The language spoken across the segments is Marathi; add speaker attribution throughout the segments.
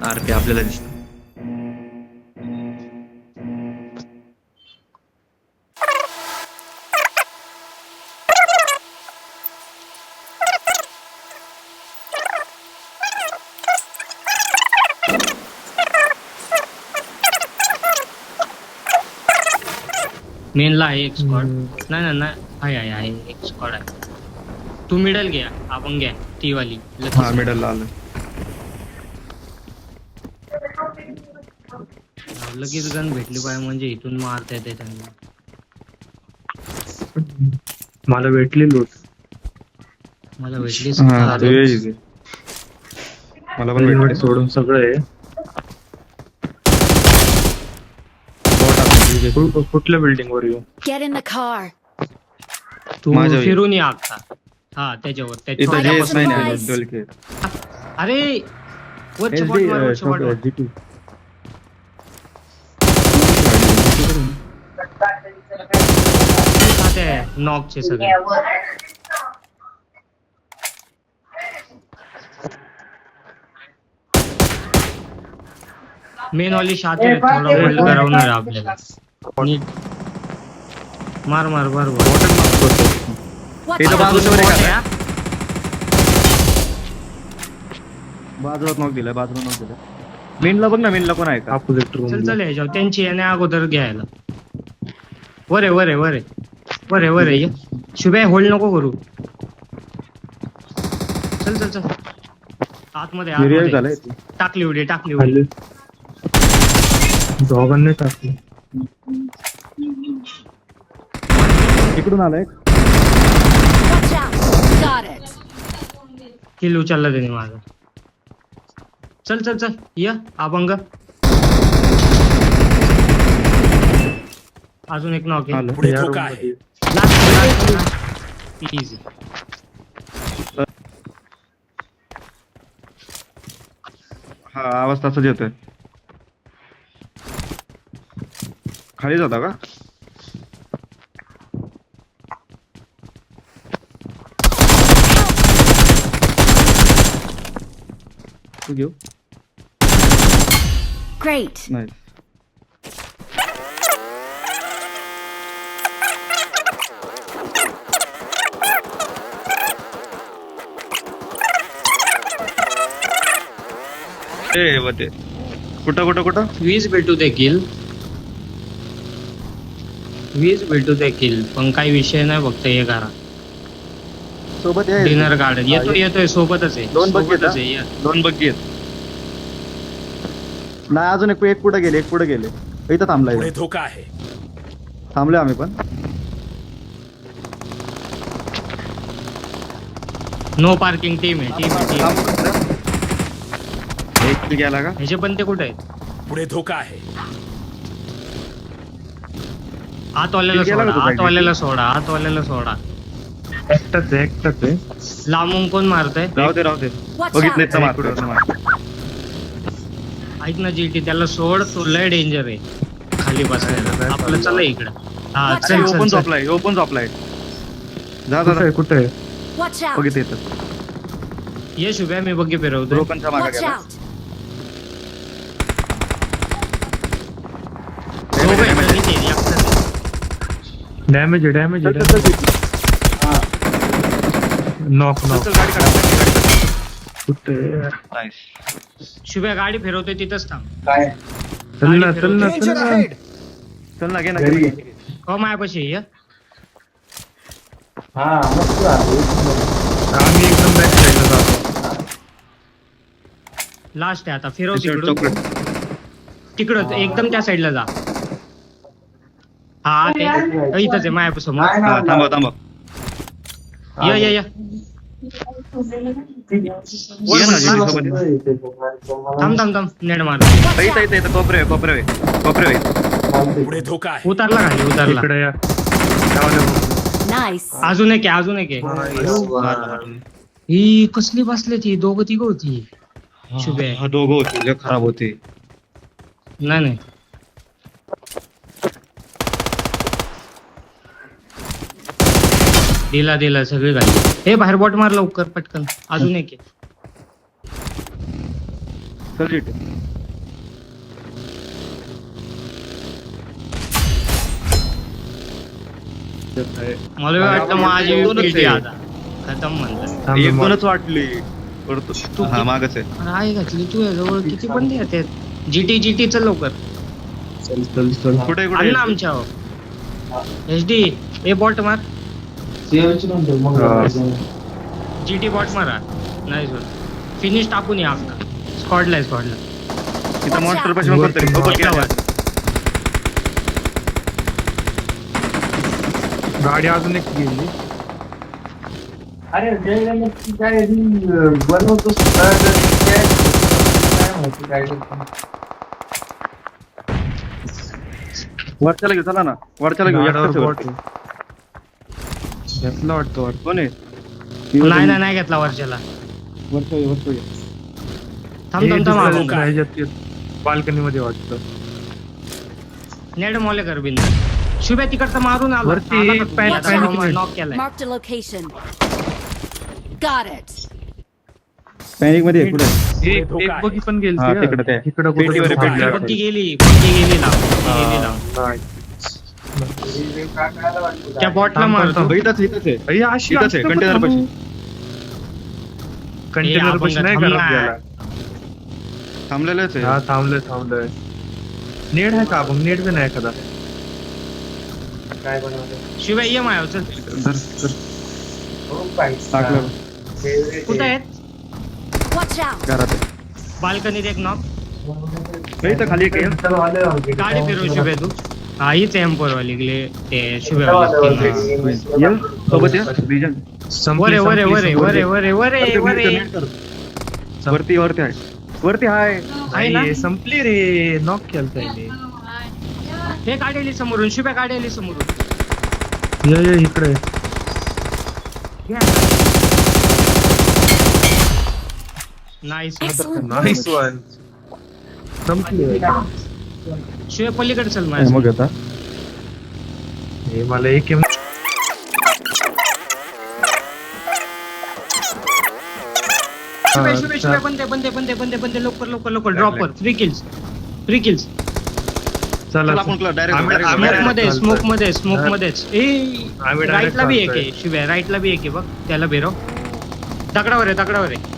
Speaker 1: आरपी आपल्याला दिसत.
Speaker 2: मेनला आहे एक स्क्वॉड. नाही नाही आहे एक स्क्वॉड आहे. तू मिडल घ्या, आपण घ्या ती वाली.
Speaker 1: हा मिडल ला आलं.
Speaker 2: लगेच गन भेटली पाहिजे म्हणजे इथून मारता येते त्यांना.
Speaker 3: मला भेटली लूट.
Speaker 2: मला भेटली
Speaker 1: हा ते easy. मला पण
Speaker 3: बिल्डिंग मध्ये
Speaker 1: भेटली.
Speaker 3: सोडून सगळं आहे. कुठल्या बिल्डिंग वर येऊ?
Speaker 4: Get in the car.
Speaker 2: तू
Speaker 1: माझ्या
Speaker 2: फिरून या आता. हा त्याच्यावर
Speaker 1: इथं
Speaker 4: I
Speaker 1: जे
Speaker 4: got
Speaker 1: नाही
Speaker 4: supplies.
Speaker 1: 12K.
Speaker 2: अरे वरचे बॉट मार, वरचे बॉट मार. नॉकचे सगळे. मेन वाली शातिर आहे, थोडं होल्ड करवणार आहे आपल्याला. नीट मार बरोबर.
Speaker 4: Watch
Speaker 1: इथं
Speaker 4: out.
Speaker 1: बाजूच्या वर एक
Speaker 2: Bot आहे,
Speaker 1: आलाय.
Speaker 2: हा.
Speaker 1: बाजूला नॉक दिलाय. मेनला बघ ना, मेनला कोण आहे का?
Speaker 3: अपोजिट
Speaker 2: चल
Speaker 3: रूम.
Speaker 2: चल याच्यावर त्यांची याने अगोदर घ्यायला. वर आहे ये. शुभे होल्ड नको करू. चल आतमध्ये
Speaker 1: झालंय.
Speaker 2: टाकली उडी.
Speaker 3: खाली दोघांनी टाकली.
Speaker 1: इकडून आलाय.
Speaker 4: Watch out. Got it.
Speaker 2: किल उचलला त्याने माझा. चल या अभंग. अजून एक नॉक आहे.
Speaker 1: आलं.
Speaker 5: पुढे
Speaker 3: या
Speaker 5: धोका
Speaker 3: room
Speaker 5: आहे.
Speaker 3: मध्ये.
Speaker 2: इझी.
Speaker 1: हा आवाज तसाच येतोय. खाली जाता का? तू घेऊ.
Speaker 4: Great.
Speaker 1: नाही. ते कुठं
Speaker 2: 20 भेटू दे किल. पण काही विषय नाही, फक्त हे करा.
Speaker 1: सोबत
Speaker 2: डिनर गार्डन येतोय सोबतच आहे.
Speaker 1: दोन बघ
Speaker 2: सोबतच आहे, या.
Speaker 1: 2 बग्गी आहेत. नाही अजून एक पुढे गेले. इथं थांबलाय.
Speaker 5: पुढे धोका आहे.
Speaker 1: थांबलोय आम्ही पण.
Speaker 2: नो पार्किंग टीम आहे.
Speaker 1: एक गेला का?
Speaker 2: ह्याचे पण ते कुठे आहेत?
Speaker 5: पुढे धोका आहे.
Speaker 2: आतवाल्याला सोडा.
Speaker 3: एकटाच आहे.
Speaker 2: लांबून कोण मारतय?
Speaker 1: राहू दे.
Speaker 4: Watch
Speaker 1: बघितले
Speaker 4: out.
Speaker 1: तर मारतोय.
Speaker 2: ऐक ना जीटी, त्याला सोड. तो लय डेंजर आहे खाली बसायला. आपलं चला इकडं. हा
Speaker 4: Watch
Speaker 2: चल
Speaker 4: out.
Speaker 1: ओपन झोपलाय. जा
Speaker 3: कुठे आहे?
Speaker 4: Watch out.
Speaker 1: बघितलं येतं.
Speaker 2: ये शुभ्या, मी बघी फिरवतो.
Speaker 1: ओपनच्या मागे
Speaker 4: Watch
Speaker 1: गेला.
Speaker 4: out.
Speaker 3: Damage knock.
Speaker 1: चल, गाडी काढा.
Speaker 3: कुठे?
Speaker 1: नाईस.
Speaker 2: शुभ्या गाडी फिरवतोय तिथंच थांब.
Speaker 3: चल ना.
Speaker 1: चल ना, घे ना.
Speaker 2: हो मायापाशी ये.
Speaker 3: आम्ही एकदम बॅक साईडला जातो.
Speaker 2: लास्ट आहे आता. फिरव
Speaker 1: चॉकलेट.
Speaker 2: तिकडं एकदम त्या साईडला जा. हा ते इथंच आहे मायापासून.
Speaker 1: थांबा.
Speaker 2: या
Speaker 1: ये ना, जीजी सोबत ये.
Speaker 2: थांब नेट मार.
Speaker 1: इथं कोपरे.
Speaker 5: पुढे धोका आहे.
Speaker 2: उतरला
Speaker 3: इकडे या.
Speaker 4: Nice.
Speaker 2: अजून एक आहे. ही कसली बसले ती दोघं तिघ होती. शुभे
Speaker 1: हा दोघं होते, लय खराब होते.
Speaker 2: नाही दिला सगळी गाडी. हे बाहेर बॉट मार लवकर पटकन. अजून एक आहे.
Speaker 1: चल जिथे
Speaker 2: मला वाटतं माझी
Speaker 1: दोनच
Speaker 2: पेटी
Speaker 1: आहे.
Speaker 2: आता खतम म्हणतात.
Speaker 3: थांब,
Speaker 1: एक
Speaker 3: मग.
Speaker 1: दोनच वाटली परत हा मागच आहे.
Speaker 2: अरे आहे घातली तू जवळ किती बंदी येतात. जीटी चल लवकर.
Speaker 3: चल चल चल
Speaker 1: कुठे
Speaker 2: आण
Speaker 1: कुठे
Speaker 2: ना आमच्या HD ए बॉट मार. जीटी बॉट मारा. नाही सर फिनिश टाकून या आपला. स्क्वॉडला
Speaker 1: तिथं मॉन्स्टर पाशी मग कोणतरी बबल घ्या.
Speaker 3: गाडी अजून एक गेली.
Speaker 1: वरच्याला घेऊ चला ना वरच्याला घेऊ
Speaker 3: झाडावर
Speaker 1: एकटाच आहे
Speaker 3: बोट
Speaker 1: वरती.
Speaker 3: घेतलं वाटतं वाटतं.
Speaker 1: कोण आहे
Speaker 2: नाही घेतला वर्षाला.
Speaker 1: वरचं ये.
Speaker 2: थांब आपण
Speaker 3: बाल्कनी मध्ये वाटतं.
Speaker 2: नेड मॉले कर बिंद. शुभ्या तिकडचं मारून आलो.
Speaker 3: वरती
Speaker 2: आला
Speaker 3: एक
Speaker 2: का तू?
Speaker 3: पॅन-
Speaker 2: याचा
Speaker 4: पॅन-
Speaker 2: नॉक केलाय.
Speaker 4: Marked a location. Got it.
Speaker 1: Panic मध्ये आहे, कुठे
Speaker 3: एक बगी पण गेली.
Speaker 1: हा, तिकडं ते.
Speaker 3: तिकडं
Speaker 1: पेटीवर आहे,
Speaker 3: कुठं
Speaker 1: पेटीवर.
Speaker 2: पक्की गेली लाव. त्या बॉटला
Speaker 3: थांब,
Speaker 2: मारतो.
Speaker 3: थांब.
Speaker 1: इथंच आहे
Speaker 3: इथंच
Speaker 1: आहे कंटेनर पाशी.
Speaker 3: कंटेनर
Speaker 2: आपण
Speaker 3: पाशी नाही
Speaker 2: थांबला.
Speaker 3: करत गेला.
Speaker 1: थांबलेलंच
Speaker 3: हा
Speaker 1: आहे.
Speaker 3: थांबलोय. नेट आहे का आपण? नेट पण नाही एखादा.
Speaker 2: शिवाय ये मायाव चल.
Speaker 1: टाकलं
Speaker 2: कुठे आहेत?
Speaker 4: Watch out.
Speaker 1: घरात आहे.
Speaker 2: बाल्कनीत एक नॉक.
Speaker 1: इथं खाली एक आहे.
Speaker 2: गाडी फिरव शुभे तू. हा हीच एम्पर वाली ते शुभे
Speaker 1: ये, सोबत या रिजन.
Speaker 2: वरे
Speaker 1: वरती आहे वरती आहे.
Speaker 2: आहे ना?
Speaker 3: संपली रे. नॉक केलता
Speaker 2: हे काढेली समोरून शुभ्या काढेली समोरून.
Speaker 3: ये इकडे.
Speaker 2: नाईस.
Speaker 4: Excellent.
Speaker 3: Nice one. संपली.
Speaker 2: शिवाय पलीकडे चल
Speaker 1: काय
Speaker 2: माझ्या.
Speaker 1: मग आता
Speaker 3: हे मला एक
Speaker 2: शुभे बंदे लवकर ड्रॉप कर. 3 kills.
Speaker 1: चला
Speaker 3: चला
Speaker 1: आपण
Speaker 3: आम्ही-
Speaker 2: स्मोक मध्येच.
Speaker 3: आम्ही
Speaker 2: राईटला
Speaker 3: direct
Speaker 2: बी एक
Speaker 3: चालतोय.
Speaker 2: आहे शिव्या. राईटला बी एक आहे बघ. त्याला बेरो. दगडावर आहे.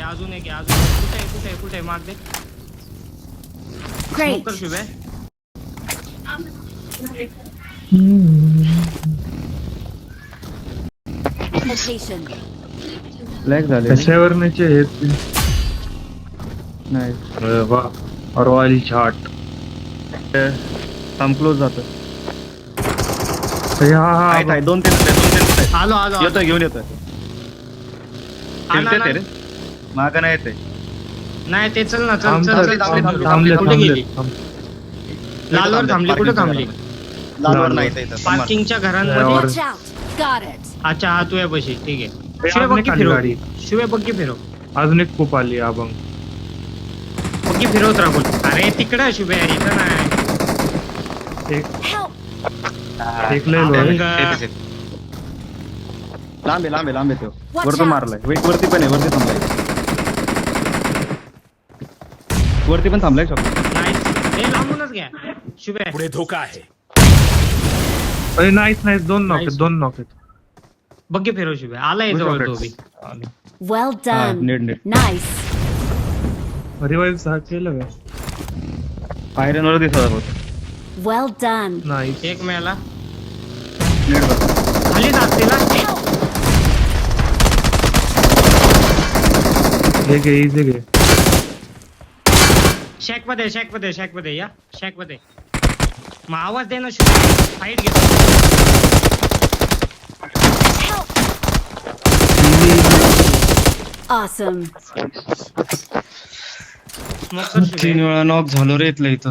Speaker 2: अजून एक आहे. कुठे आहे माग दे.
Speaker 4: Great.
Speaker 2: स्मोक कर शिव्या.
Speaker 4: Location.
Speaker 1: लॅग झाले
Speaker 3: कशावर आहेत.
Speaker 1: नाही
Speaker 3: वा रॉयल शॉट.
Speaker 1: थांब क्लोज जातं.
Speaker 3: हा
Speaker 1: आहे दोन तीन
Speaker 2: आलो
Speaker 1: येतोय घेऊन येतोय. खेळते ते रे मागं नाही येते.
Speaker 2: नाही ते चल ना.
Speaker 3: थांबले
Speaker 2: कुठे गेली?
Speaker 3: थांबले.
Speaker 2: लालवर थांबली. कुठे थांबली?
Speaker 1: लालवर नाही इथं.
Speaker 2: पार्किंगच्या घरांमध्ये.
Speaker 4: Watch out. Got it.
Speaker 2: अच्छा हा तू या बशी. ठीक आहे.
Speaker 3: हे
Speaker 2: शिवाय
Speaker 3: आपण
Speaker 2: बग्गी
Speaker 3: खाली
Speaker 2: फिरव.
Speaker 3: गाडी.
Speaker 2: शिवाय बग्गी फिरव.
Speaker 3: अजून एक खूप आली अभंग.
Speaker 2: बग्गी फिरवत राहू. अरे तिकडं शिवाय इथं नाही.
Speaker 4: Help.
Speaker 3: एक लय लो आहे.
Speaker 2: अभंग.
Speaker 1: लांब आहे तो.
Speaker 4: Watch
Speaker 1: वरती
Speaker 4: out.
Speaker 1: मारलाय. वरती पण आहे. वरती थांबलाय. वरती पण थांबलाय शॉप.
Speaker 2: नाही हे लांबूनच घ्या शिवाय.
Speaker 5: पुढे धोका आहे.
Speaker 3: अरे नाईस दोन नॉक
Speaker 2: Nice.
Speaker 3: आहेत.
Speaker 2: बग्गी फिरव शिवाय. आलाय
Speaker 1: Good
Speaker 2: जवळ
Speaker 1: rockets.
Speaker 2: तो बी.
Speaker 4: Well done.
Speaker 1: नीट.
Speaker 4: Nice.
Speaker 3: रिवाइव्ह सहा केलं का?
Speaker 1: आयरन वर दिसत होत.
Speaker 4: Well done.
Speaker 3: नाईस.
Speaker 2: एक मिळाला.
Speaker 1: नीट बघ.
Speaker 2: खाली जात तिला.
Speaker 3: हे घे इझी घे.
Speaker 2: शॅक मध्ये या. शॅक मध्ये मग आवाज दे ना शिवाय. फाईट घेतो.
Speaker 4: Awesome.
Speaker 2: स्मोक कर शिवाय.
Speaker 1: 3 वेळा नॉक झालो रे इथलं इथं.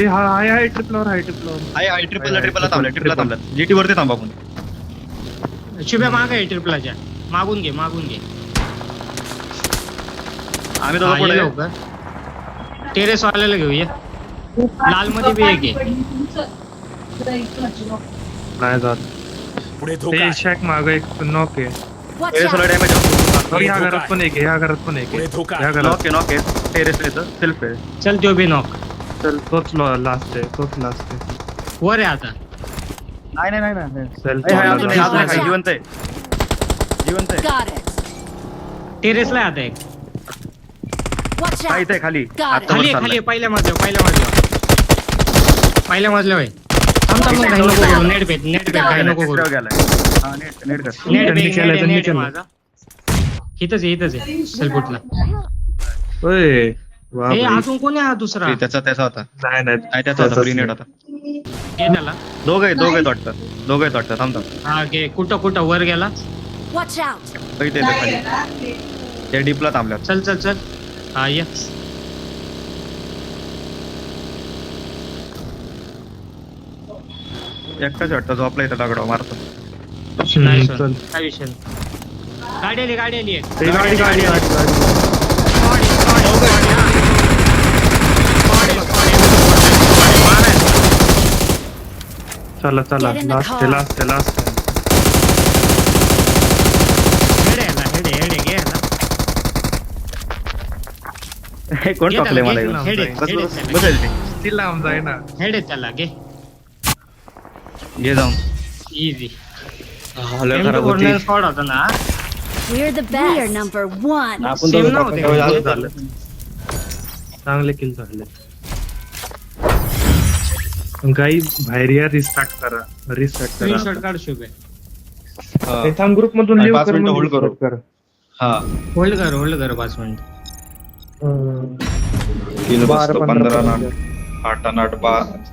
Speaker 3: हाय ट्रिपलवर.
Speaker 1: आहे ट्रिपलला थांबला. जीटी वरती थांबा आपण.
Speaker 2: शिव्या माग आहे ट्रिपलाच्या. मागून घे.
Speaker 1: आम्ही दोघं
Speaker 2: हा, ये
Speaker 1: पुढे
Speaker 2: लवकर. टेरेस वाल्याला घेऊ ये. लाल मध्ये बी एक आहे.
Speaker 3: नाही जात.
Speaker 5: पुढे धोका
Speaker 3: ते
Speaker 5: आहे.
Speaker 3: शॅक माग एक नॉक आहे.
Speaker 4: Watch
Speaker 1: टेरेसला
Speaker 4: out!
Speaker 1: डॅमेज असतो.
Speaker 3: और ह्या घरात पण एक आहे, ह्या घरात पण एक
Speaker 5: पुढे
Speaker 3: आहे.
Speaker 5: धोका
Speaker 3: ह्या
Speaker 5: आहे.
Speaker 3: घरात
Speaker 1: नॉक आहे टेरेसला येतं सेल्फ आहे.
Speaker 2: चल तो बी नॉक
Speaker 3: चल तोच लास्ट आहे, तोच लास्ट आहे.
Speaker 2: वर आहे आता.
Speaker 1: नाही
Speaker 3: Self
Speaker 1: हाय,
Speaker 3: वाला
Speaker 1: अजून
Speaker 3: last
Speaker 1: आहे,
Speaker 3: आहे.
Speaker 1: अजून आहे, जिवंत आहे जिवंत आहे.
Speaker 4: Got it.
Speaker 2: टेरेसला आहे आता एक.
Speaker 4: Watch
Speaker 1: हा,
Speaker 4: out!
Speaker 1: इथे आहे खाली
Speaker 4: Got it.
Speaker 1: आता
Speaker 2: खाली
Speaker 1: वर
Speaker 2: आहे,
Speaker 1: चाललाय.
Speaker 2: खाली आहे, पहिल्या मजल्यावर थांब थांब घाई नको करू. नेट भेट घाई नको करू.
Speaker 1: तिसऱ्यावर गेलाय. हा, नेट कर.
Speaker 3: त्यांनी केलं.
Speaker 2: नेट माझा इथंच आहे सेलफुटला.
Speaker 3: ओय, वा
Speaker 2: हे
Speaker 3: भाई.
Speaker 2: अजून कोणी हा दुसरा?
Speaker 1: त्याचा होता
Speaker 3: नाही
Speaker 1: नाही त्याचा होता फ्री नेट होता.
Speaker 2: घे त्याला.
Speaker 1: दोघं आहेत वाटतं थांबता.
Speaker 2: हा घे. कुठं वर गेला.
Speaker 4: Watch out!
Speaker 1: इथे येतं खाली त्या डीपला थांबल्यात.
Speaker 2: चल हा ये.
Speaker 1: एकटाच वाटतं झोपला इथं दगडावर मारतो.
Speaker 2: नाही
Speaker 3: चल.
Speaker 2: काय विषय नाही. गाडी आली एक.
Speaker 3: ते गाडी.
Speaker 2: Squad आहे. मारा.
Speaker 3: चला
Speaker 4: Get in the car.
Speaker 3: Last
Speaker 2: head घे याला.
Speaker 1: हे कोण
Speaker 2: घे
Speaker 1: टाकलंय
Speaker 2: त्याला,
Speaker 1: मला
Speaker 2: घे.
Speaker 1: इकडं?
Speaker 2: हेड आहे,
Speaker 1: बस
Speaker 2: हेड आहे
Speaker 1: बस
Speaker 2: त्याला.
Speaker 1: बसेल ते.
Speaker 3: तिला आमचा आहे ना.
Speaker 2: हेड आहे त्याला घे.
Speaker 1: घे जाऊन.
Speaker 2: इझी.
Speaker 1: खराब होती.
Speaker 2: स्क्वॉड होता ना.
Speaker 4: We're the best. We are number one.
Speaker 1: आपण
Speaker 2: Same
Speaker 1: दोघं
Speaker 2: नव्हते
Speaker 1: टाकून
Speaker 2: का?
Speaker 1: ठेवलं.
Speaker 3: झालं. चांगले किल झाले. गाई बाहेर या, रिस्टार्ट करा.
Speaker 2: स्क्रीनशॉट काढ शुभे.
Speaker 1: हा.
Speaker 3: ते थांब ग्रुप मधून
Speaker 1: आणि
Speaker 3: लिव्ह
Speaker 1: 5
Speaker 3: कर,
Speaker 1: मिनिटं
Speaker 3: मग
Speaker 1: hold करू.
Speaker 3: restart कर.
Speaker 1: हा
Speaker 2: होल्ड कर 5 मिनिट.
Speaker 1: किलो
Speaker 3: बारा,
Speaker 1: बसतो
Speaker 3: 15
Speaker 1: 15
Speaker 3: पर्यंत.
Speaker 1: 8 8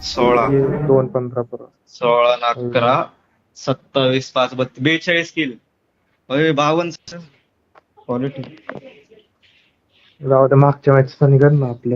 Speaker 1: 16
Speaker 3: 2-15 परत.
Speaker 1: 16 11 27 5 32 42 किल. 52 क्वालिटी.
Speaker 3: जाऊ दे, मागच्या मॅच निघाल ना आपले.